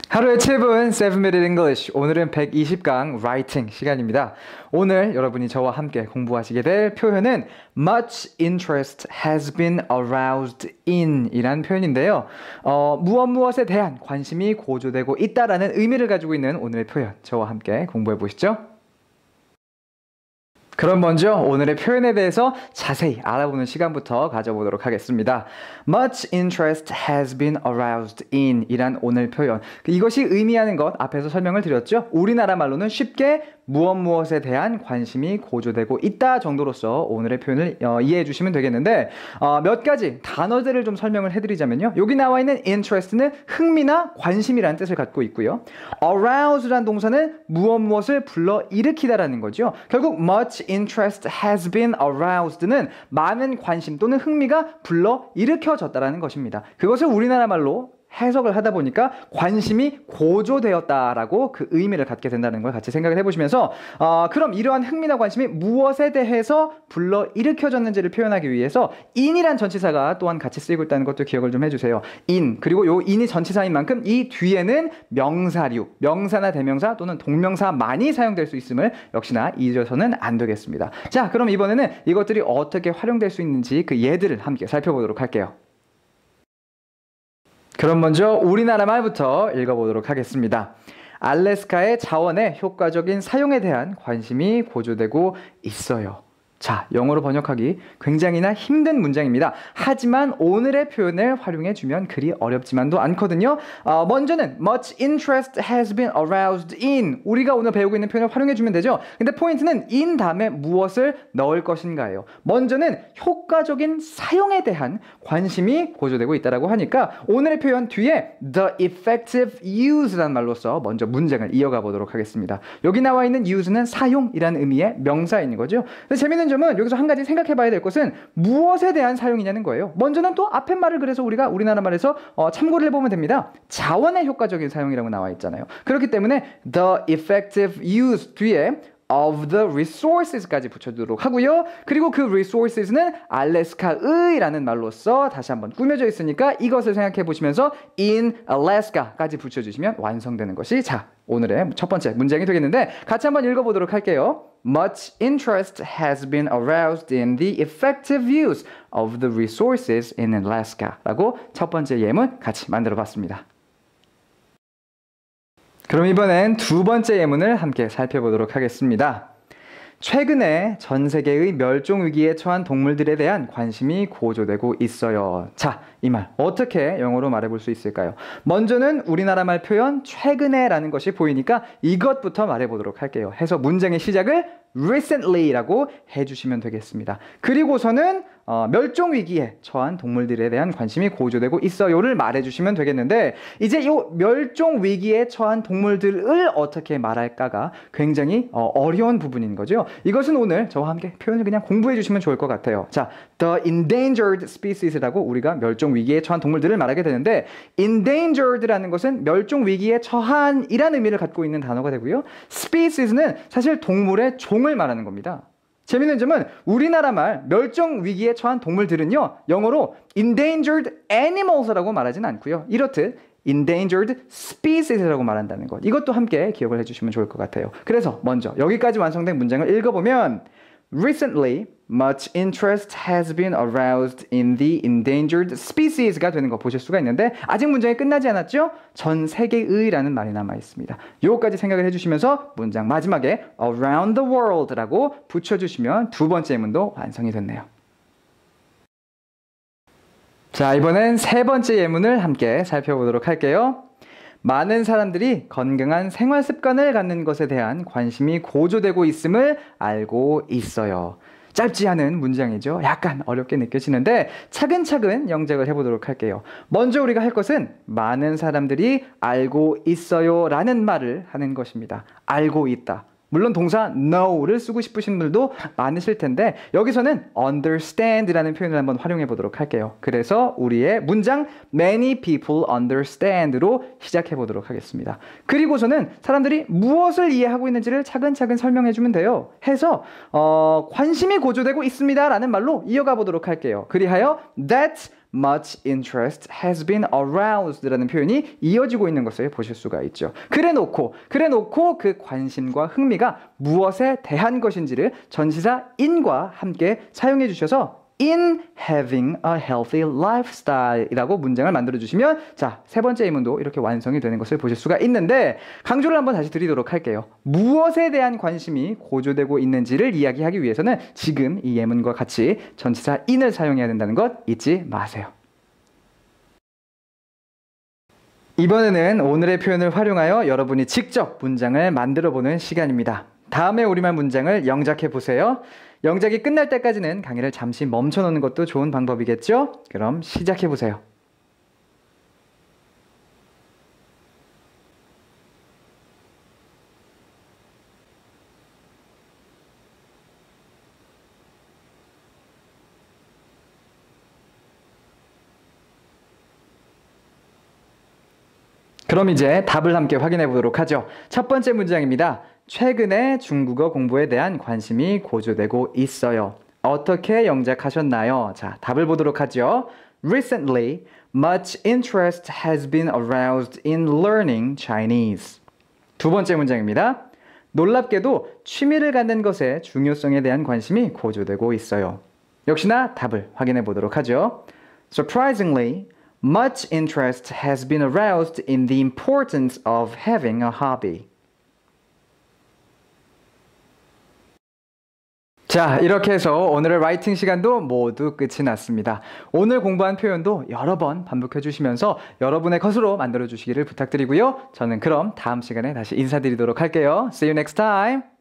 하루에 7분 7-Minute English. 오늘은 120강 라이팅 시간입니다. 오늘 여러분이 저와 함께 공부하시게 될 표현은 much interest has been aroused in 이란 표현인데요. 무엇에 대한 관심이 고조되고 있다라는 의미를 가지고 있는 오늘의 표현. 저와 함께 공부해 보시죠. 그럼 먼저 오늘의 표현에 대해서 자세히 알아보는 시간부터 가져보도록 하겠습니다. Much interest has been aroused in 이란 오늘 표현. 이것이 의미하는 것 앞에서 설명을 드렸죠. 우리나라 말로는 쉽게 무엇에 대한 관심이 고조되고 있다 정도로서 오늘의 표현을 이해해 주시면 되겠는데 몇 가지 단어들을 좀 설명을 해드리자면요. 여기 나와 있는 interest는 흥미나 관심이라는 뜻을 갖고 있고요. arouse라는 동사는 무엇을 불러일으키다라는 거죠. 결국 much interest has been aroused는 많은 관심 또는 흥미가 불러일으켜졌다라는 것입니다. 그것을 우리나라 말로 해석을 하다 보니까 관심이 고조되었다라고 그 의미를 갖게 된다는 걸 같이 생각을 해보시면서 그럼 이러한 흥미나 관심이 무엇에 대해서 불러일으켜졌는지를 표현하기 위해서 in이란 전치사가 또한 같이 쓰이고 있다는 것도 기억을 좀 해주세요. in 그리고 요 in이 전치사인 만큼 이 뒤에는 명사류, 명사나 대명사 또는 동명사만이 사용될 수 있음을 역시나 잊어서는 안 되겠습니다. 자, 그럼 이번에는 이것들이 어떻게 활용될 수 있는지 그 예들을 함께 살펴보도록 할게요. 그럼 먼저 우리나라 말부터 읽어보도록 하겠습니다. 알래스카의 자원의 효과적인 사용에 대한 관심이 고조되고 있어요. 자, 영어로 번역하기 굉장히나 힘든 문장입니다. 하지만 오늘의 표현을 활용해주면 그리 어렵지만도 않거든요. 먼저는 much interest has been aroused in 우리가 오늘 배우고 있는 표현을 활용해주면 되죠. 근데 포인트는 in 다음에 무엇을 넣을 것인가예요. 먼저는 효과적인 사용에 대한 관심이 고조되고 있다고 하니까 오늘의 표현 뒤에 the effective use라는 말로써 먼저 문장을 이어가 보도록 하겠습니다. 여기 나와 있는 use는 사용이라는 의미의 명사인 거죠. 재미있는 점은 여기서 한 가지 생각해 봐야 될 것은 무엇에 대한 사용이냐는 거예요. 먼저는 또 앞에 말을 그래서 우리가 우리나라 말에서 참고를 해보면 됩니다. 자원의 효과적인 사용이라고 나와 있잖아요. 그렇기 때문에 the effective use 뒤에 of the resources까지 붙여두도록 하고요. 그리고 그 resources는 알래스카의라는 말로써 다시 한번 꾸며져 있으니까 이것을 생각해 보시면서 in Alaska까지 붙여주시면 완성되는 것이 자 오늘의 첫 번째 문장이 되겠는데 같이 한번 읽어보도록 할게요. Much interest has been aroused in the effective use of the resources in Alaska 라고 첫 번째 예문 같이 만들어 봤습니다. 그럼 이번엔 두 번째 예문을 함께 살펴보도록 하겠습니다. 최근에 전 세계의 멸종 위기에 처한 동물들에 대한 관심이 고조되고 있어요. 자, 이 말 어떻게 영어로 말해볼 수 있을까요? 먼저는 우리나라 말 표현 최근에라는 것이 보이니까 이것부터 말해보도록 할게요. 해서 문장의 시작을 recently라고 해주시면 되겠습니다. 그리고서는 멸종 위기에 처한 동물들에 대한 관심이 고조되고 있어요를 말해주시면 되겠는데 이제 이 멸종 위기에 처한 동물들을 어떻게 말할까가 굉장히 어려운 부분인 거죠. 이것은 오늘 저와 함께 표현을 그냥 공부해 주시면 좋을 것 같아요. 자, the endangered species라고 우리가 멸종 위기에 처한 동물들을 말하게 되는데 endangered라는 것은 멸종 위기에 처한이라는 의미를 갖고 있는 단어가 되고요. species는 사실 동물의 종을 말하는 겁니다. 재밌는 점은 우리나라 말 멸종 위기에 처한 동물들은요 영어로 endangered animals라고 말하진 않고요. 이렇듯 endangered species라고 말한다는 것 이것도 함께 기억을 해주시면 좋을 것 같아요. 그래서 먼저 여기까지 완성된 문장을 읽어보면 Recently, much interest has been aroused in the endangered species가 되는 거 보실 수가 있는데 아직 문장이 끝나지 않았죠? 전 세계의라는 말이 남아 있습니다. 요거까지 생각을 해주시면서 문장 마지막에 around the world라고 붙여주시면 두 번째 예문도 완성이 됐네요. 자, 이번엔 세 번째 예문을 함께 살펴보도록 할게요. 많은 사람들이 건강한 생활 습관을 갖는 것에 대한 관심이 고조되고 있음을 알고 있어요. 짧지 않은 문장이죠. 약간 어렵게 느껴지는데 차근차근 영작을 해보도록 할게요. 먼저 우리가 할 것은 많은 사람들이 알고 있어요 라는 말을 하는 것입니다. 알고 있다. 물론 동사 know를 쓰고 싶으신 분들도 많으실 텐데 여기서는 understand라는 표현을 한번 활용해 보도록 할게요. 그래서 우리의 문장 many people understand로 시작해 보도록 하겠습니다. 그리고서는 사람들이 무엇을 이해하고 있는지를 차근차근 설명해 주면 돼요. 해서 관심이 고조되고 있습니다 라는 말로 이어가 보도록 할게요. 그리하여 that much interest has been aroused 라는 표현이 이어지고 있는 것을 보실 수가 있죠. 그래놓고 그 관심과 흥미가 무엇에 대한 것인지를 전치사 in과 함께 사용해 주셔서 in having a healthy lifestyle 이라고 문장을 만들어 주시면 자, 세 번째 예문도 이렇게 완성이 되는 것을 보실 수가 있는데 강조를 한번 다시 드리도록 할게요. 무엇에 대한 관심이 고조되고 있는지를 이야기하기 위해서는 지금 이 예문과 같이 전치사 in을 사용해야 된다는 것 잊지 마세요. 이번에는 오늘의 표현을 활용하여 여러분이 직접 문장을 만들어 보는 시간입니다. 다음에 우리말 문장을 영작해 보세요. 영작이 끝날 때까지는 강의를 잠시 멈춰 놓는 것도 좋은 방법이겠죠? 그럼 시작해 보세요. 그럼 이제 답을 함께 확인해 보도록 하죠. 첫 번째 문장입니다. 최근에 중국어 공부에 대한 관심이 고조되고 있어요. 어떻게 영작하셨나요? 자, 답을 보도록 하죠. Recently, much interest has been aroused in learning Chinese. 두 번째 문장입니다. 놀랍게도 취미를 갖는 것의 중요성에 대한 관심이 고조되고 있어요. 역시나 답을 확인해 보도록 하죠. Surprisingly, much interest has been aroused in the importance of having a hobby. 자, 이렇게 해서 오늘의 라이팅 시간도 모두 끝이 났습니다. 오늘 공부한 표현도 여러 번 반복해 주시면서 여러분의 것으로 만들어 주시기를 부탁드리고요. 저는 그럼 다음 시간에 다시 인사드리도록 할게요. See you next time!